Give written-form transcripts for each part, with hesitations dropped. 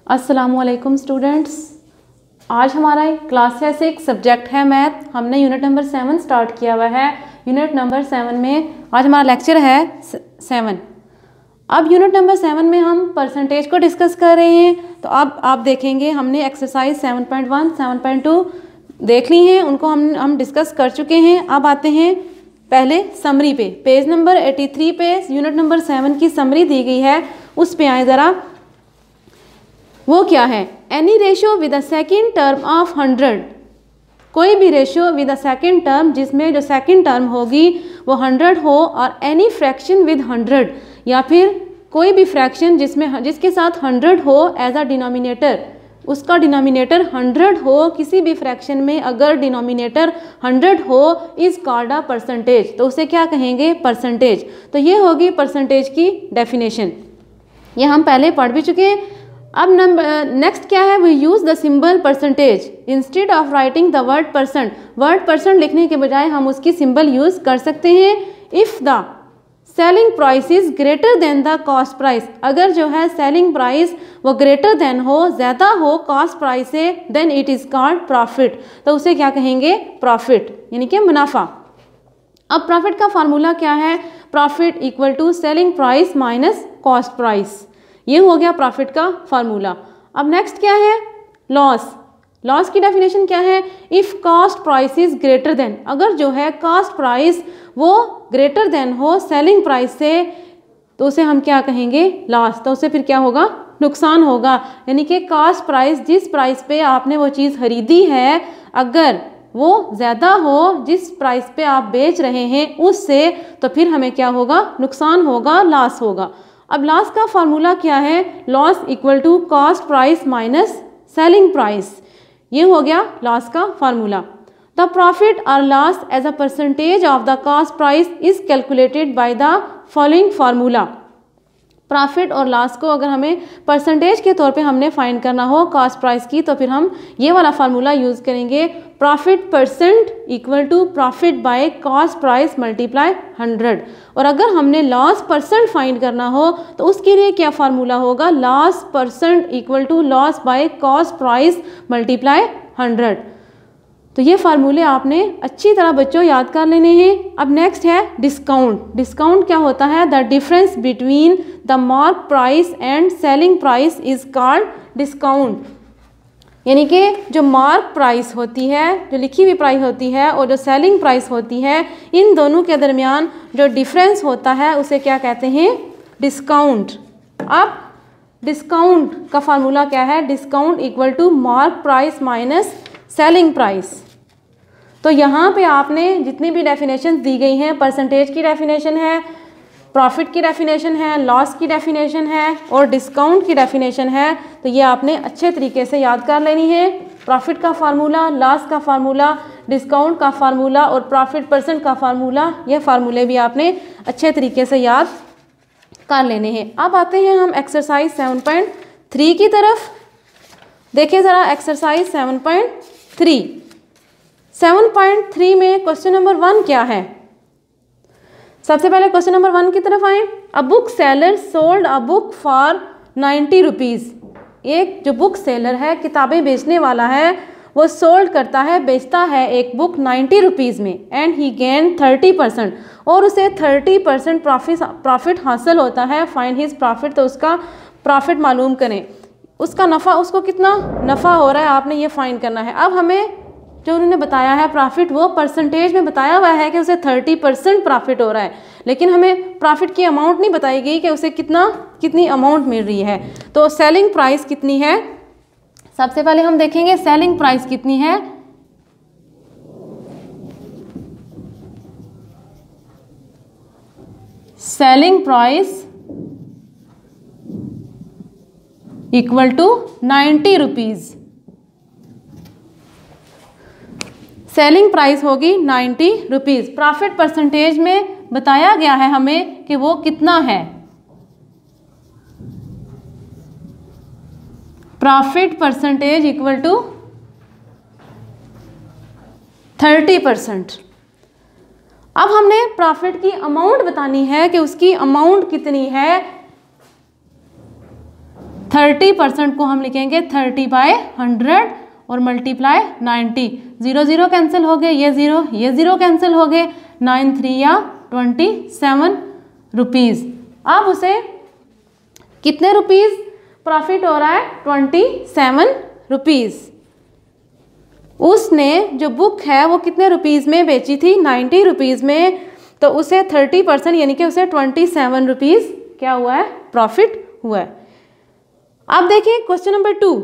अस्सलामुअलैकुम स्टूडेंट्स, आज हमारा क्लास 6 सब्जेक्ट है मैथ। हमने यूनिट नंबर 7 स्टार्ट किया हुआ है। यूनिट नंबर 7 में आज हमारा लेक्चर है 7। अब यूनिट नंबर 7 में हम परसेंटेज को डिस्कस कर रहे हैं। तो अब आप देखेंगे हमने एक्सरसाइज 7.1, 7.2 देख ली हैं, उनको हम डिस्कस कर चुके हैं। अब आते हैं पहले समरी पे। पेज नंबर 83 पे यूनिट नंबर 7 की समरी दी गई है, उस पे आए ज़रा। वो क्या है? Any ratio with a second term of 100। कोई भी ratio with a second term जिसमें जो सेकेंड टर्म होगी वो 100 हो, और एनी फ्रैक्शन विद 100, या फिर कोई भी फ्रैक्शन जिसके साथ 100 हो एज अ डिनोमिनेटर, उसका डिनोमिनेटर 100 हो। किसी भी फ्रैक्शन में अगर डिनोमिनेटर 100 हो इज कॉल्ड अ परसेंटेज, तो उसे क्या कहेंगे? परसेंटेज। तो ये होगी परसेंटेज की डेफिनेशन, ये हम पहले पढ़ भी चुके हैं। अब नेक्स्ट क्या है? We use the symbol percentage instead of writing the word percent. Word percent लिखने के बजाय हम उसकी सिंबल यूज कर सकते हैं। If the selling price is greater than the cost price, अगर जो है सेलिंग प्राइस वो ग्रेटर देन हो, ज्यादा हो कॉस्ट प्राइस से, then it is called profit. तो उसे क्या कहेंगे? प्रॉफिट, यानी कि मुनाफा। अब प्रॉफिट का फार्मूला क्या है? Profit equal to selling price minus cost price, ये हो गया प्रॉफिट का फार्मूला। अब नेक्स्ट क्या है? लॉस। लॉस की डेफिनेशन क्या है? If cost price is greater then, अगर जो है कॉस्ट प्राइस वो ग्रेटर देन हो सेलिंग प्राइस से, तो उसे हम क्या कहेंगे? लॉस। तो उसे फिर क्या होगा? नुकसान होगा। यानी कि कॉस्ट प्राइस, जिस प्राइस पे आपने वो चीज़ खरीदी है, अगर वो ज़्यादा हो जिस प्राइस पे आप बेच रहे हैं उससे, तो फिर हमें क्या होगा? नुकसान होगा, लॉस होगा। अब लॉस का फार्मूला क्या है? Loss equal to cost price minus selling price, ये हो गया लॉस का फार्मूला। द प्रॉफिट और loss as a percentage of the cost price is calculated by the following formula. Profit और लॉस को अगर हमें परसेंटेज के तौर पे हमने फाइंड करना हो कॉस्ट प्राइस की, तो फिर हम ये वाला फार्मूला यूज़ करेंगे। Profit percent equal to profit by cost price multiply 100। और अगर हमने लॉस परसेंट फाइंड करना हो तो उसके लिए क्या फार्मूला होगा? Loss percent equal to loss by cost price multiply 100। तो ये फार्मूले आपने अच्छी तरह बच्चों याद कर लेने हैं। अब नेक्स्ट है डिस्काउंट। डिस्काउंट क्या होता है? The difference between the mark price and selling price is called discount. यानी कि जो मार्क प्राइस होती है, जो लिखी हुई प्राइस होती है, और जो सेलिंग प्राइस होती है, इन दोनों के दरमियान जो डिफरेंस होता है उसे क्या कहते हैं? डिस्काउंट। अब डिस्काउंट का फार्मूला क्या है? Discount equal to mark price minus selling price. तो यहाँ पे आपने जितनी भी डेफिनेशन दी गई हैं, परसेंटेज की डेफिनेशन है, प्रॉफिट की डेफिनेशन है, लॉस की डेफिनेशन है, और डिस्काउंट की डेफिनेशन है, तो ये आपने अच्छे तरीके से याद कर लेनी है। प्रॉफिट का फार्मूला, लॉस का फार्मूला, डिस्काउंट का फार्मूला और प्रॉफिट परसेंट का फार्मूला, ये फार्मूले भी आपने अच्छे तरीके से याद कर लेने हैं। अब आते हैं हम एक्सरसाइज 7.3 की तरफ। देखिए ज़रा एक्सरसाइज 7.3। 7.3 में क्वेश्चन नंबर 1 क्या है? सबसे पहले क्वेश्चन नंबर 1 की तरफ आए। A book seller sold a book for 90 rupees. एक जो बुक सेलर है, किताबें बेचने वाला है, वो सोल्ड करता है, बेचता है एक बुक 90 रुपीज़ में, एंड ही गेन 30%, और उसे 30% प्रॉफिट हासिल होता है। फाइंड हिज प्रॉफिट, तो उसका प्रॉफिट मालूम करें, उसका नफ़ा, उसको कितना नफ़ा हो रहा है, आपने ये फाइंड करना है। अब हमें जो उन्होंने बताया है प्रॉफिट, वो परसेंटेज में बताया हुआ है कि उसे 30% प्रॉफिट हो रहा है, लेकिन हमें प्रॉफिट की अमाउंट नहीं बताई गई कि उसे कितनी अमाउंट मिल रही है। तो सेलिंग प्राइस कितनी है? सबसे पहले हम देखेंगे सेलिंग प्राइस कितनी है। Selling price equal to 90 rupees. Selling price होगी 90 रुपीज़। प्रॉफिट परसेंटेज में बताया गया है हमें कि वो कितना है। Profit percentage equal to 30%। अब हमने प्रॉफिट की अमाउंट बतानी है कि उसकी अमाउंट कितनी है। 30% को हम लिखेंगे 30/100 और मल्टीप्लाई 90। 0 0 कैंसिल हो गए, ये 0 कैंसिल हो गए, 9 3 या 27 रुपीज़। अब उसे कितने रुपीज़ प्रॉफिट हो रहा है? 27 रुपीज़। उसने जो बुक है वो कितने रुपीज़ में बेची थी? 90 रुपीज़ में। तो उसे 30% यानी कि उसे 27 रुपीज़ क्या हुआ है? प्रॉफिट हुआ है। अब देखिए question number 2।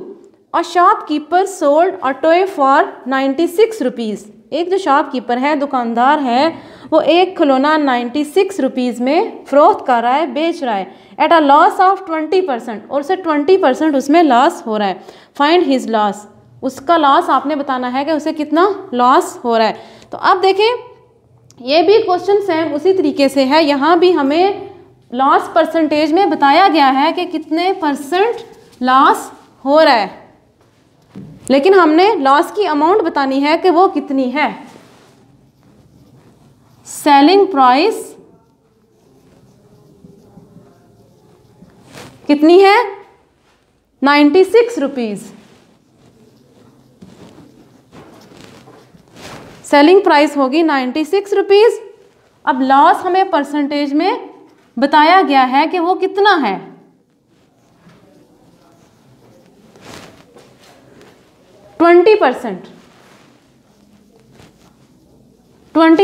A shopkeeper sold a toy for 96 rupees. एक जो शॉपकीपर है, दुकानदार है, वो एक खिलौना 96 रुपीज़ में फरोख्त कर रहा है, बेच रहा है, एट अ लॉस ऑफ 20%, और उसे 20% उसमें लॉस हो रहा है। Find his loss. उसका लॉस आपने बताना है कि उसे कितना लॉस हो रहा है। तो अब देखें ये भी क्वेश्चन सेम उसी तरीके से है। यहाँ भी हमें लॉस परसेंटेज में बताया गया है कि कितने परसेंट लॉस हो रहा है, लेकिन हमने लॉस की अमाउंट बतानी है कि वो कितनी है। सेलिंग प्राइस कितनी है? 96 रुपीज़। सेलिंग प्राइस होगी 96 रुपीज़। अब लॉस हमें परसेंटेज में बताया गया है कि वो कितना है। ट्वेंटी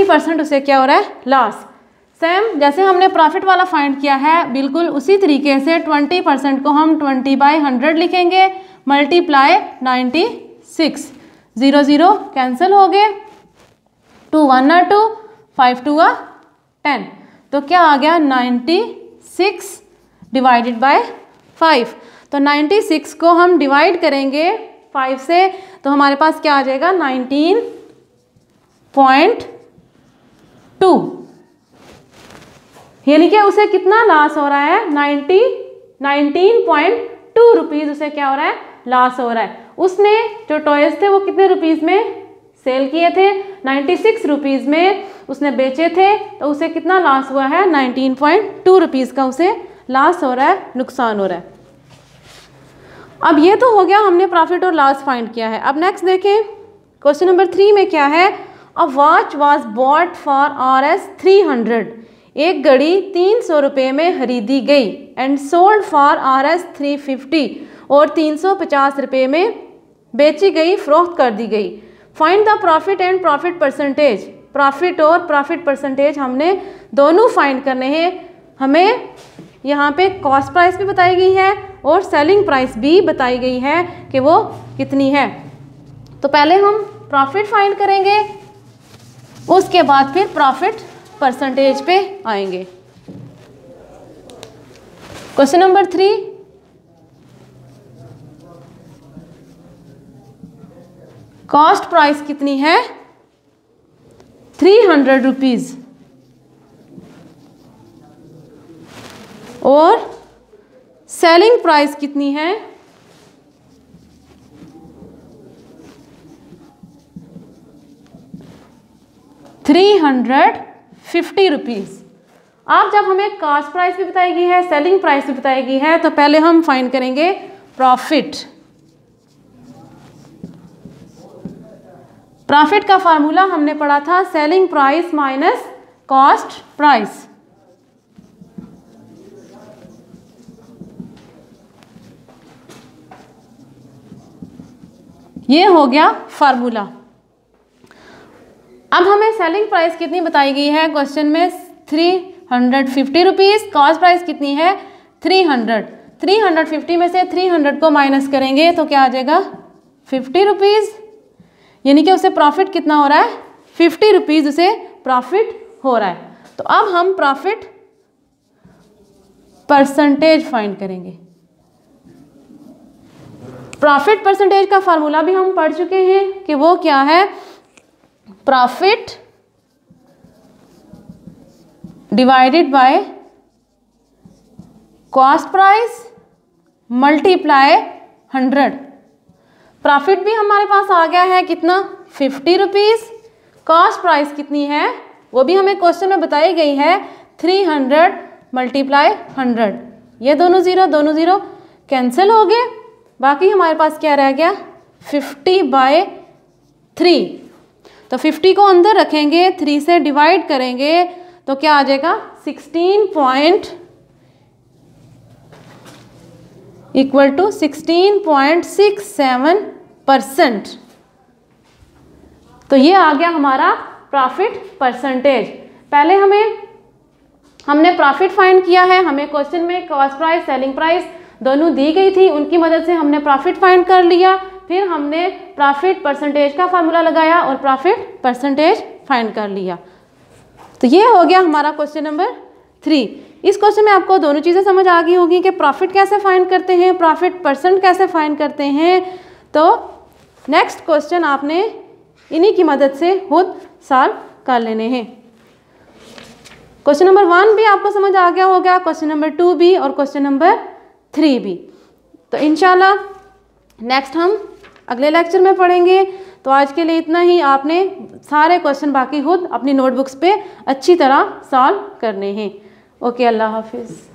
परसेंट उसे क्या हो रहा है? लॉस। सेम जैसे हमने प्रॉफिट वाला फाइंड किया है, बिल्कुल उसी तरीके से 20% को हम 20/100 लिखेंगे, मल्टीप्लाई 96। 0 0 कैंसिल हो गए, 2 1 2, 5 2 10। तो क्या आ गया? 96 डिवाइडेड बाय 5। तो 96 को हम डिवाइड करेंगे 5 से, तो हमारे पास क्या आ जाएगा? 19.2। यानी कि उसे कितना लॉस हो रहा है? 19.2 रुपीज़ उसे क्या हो रहा है? लॉस हो रहा है। उसने जो टॉयज थे वो कितने रुपीज़ में सेल किए थे? 96 रुपीज़ में उसने बेचे थे। तो उसे कितना लॉस हुआ है? 19.2 रुपीज़ का उसे लॉस हो रहा है, नुकसान हो रहा है। अब ये तो हो गया, हमने प्रॉफिट और लॉस फाइंड किया है। अब नेक्स्ट देखें क्वेश्चन नंबर 3 में क्या है? A watch was bought for Rs 300। एक घड़ी 300 रुपये में खरीदी गई, एंड सोल्ड फॉर Rs 350, और 350 रुपये में बेची गई, फरोख्त कर दी गई। Find the profit and profit percentage. Profit और प्रॉफिट परसेंटेज हमने दोनों फाइंड करने हैं। हमें यहाँ पे कॉस्ट प्राइस भी बताई गई है और सेलिंग प्राइस भी बताई गई है कि वो कितनी है। तो पहले हम प्रॉफिट फाइंड करेंगे, उसके बाद फिर प्रॉफिट परसेंटेज पे आएंगे। Question number 3। कॉस्ट प्राइस कितनी है? 300 रुपीज़, और सेलिंग प्राइस कितनी है? 350 रुपीज़। अब जब हमें कॉस्ट प्राइस भी बताई गई है, सेलिंग प्राइस भी बताई गई है, तो पहले हम फाइंड करेंगे प्रॉफिट। प्रॉफिट का फार्मूला हमने पढ़ा था selling price minus cost price. ये हो गया फार्मूला। अब हमें सेलिंग प्राइस कितनी बताई गई है क्वेश्चन में? 350 रुपीज़। कॉस्ट प्राइस कितनी है? 300। 350 में से 300 को माइनस करेंगे तो क्या आ जाएगा? 50 रुपीज़। यानी कि उसे प्रॉफिट कितना हो रहा है? 50 रुपीज़ उसे प्रॉफिट हो रहा है। तो अब हम प्रॉफिट परसेंटेज फाइंड करेंगे। प्रॉफिट परसेंटेज का फार्मूला भी हम पढ़ चुके हैं कि वो क्या है? Profit divided by cost price multiply 100। Profit भी हमारे पास आ गया है कितना? 50 रुपीज़। कॉस्ट प्राइस कितनी है वो भी हमें क्वेश्चन में बताई गई है, 300 मल्टीप्लाई 100। ये दोनों ज़ीरो कैंसिल हो गए, बाकी हमारे पास क्या रह गया 50/3। तो 50 को अंदर रखेंगे, 3 से डिवाइड करेंगे तो क्या आ जाएगा 16.67%। तो ये आ गया हमारा प्रॉफिट परसेंटेज। पहले हमने प्रॉफिट फाइंड किया है, हमें क्वेश्चन में कॉस्ट प्राइस सेलिंग प्राइस दोनों दी गई थी, उनकी मदद से हमने प्रॉफिट फाइंड कर लिया। फिर हमने प्रॉफिट परसेंटेज का फार्मूला लगाया और प्रॉफिट परसेंटेज फाइंड कर लिया। तो ये हो गया हमारा क्वेश्चन नंबर 3। इस क्वेश्चन में आपको दोनों चीज़ें समझ आ गई होगी कि प्रॉफिट कैसे फाइंड करते हैं, प्रॉफिट परसेंट कैसे फाइंड करते हैं। तो नेक्स्ट क्वेश्चन आपने इन्हीं की मदद से खुद सॉल्व कर लेने हैं। क्वेश्चन नंबर 1 भी आपको समझ आ गया होगा, क्वेश्चन नंबर 2 भी और क्वेश्चन नंबर 3 भी। तो इंशाल्लाह नेक्स्ट हम अगले लेक्चर में पढ़ेंगे। तो आज के लिए इतना ही। आपने सारे क्वेश्चन बाकी खुद अपनी नोटबुक्स पे अच्छी तरह सॉल्व करने हैं। ओके, अल्लाह हाफिज़।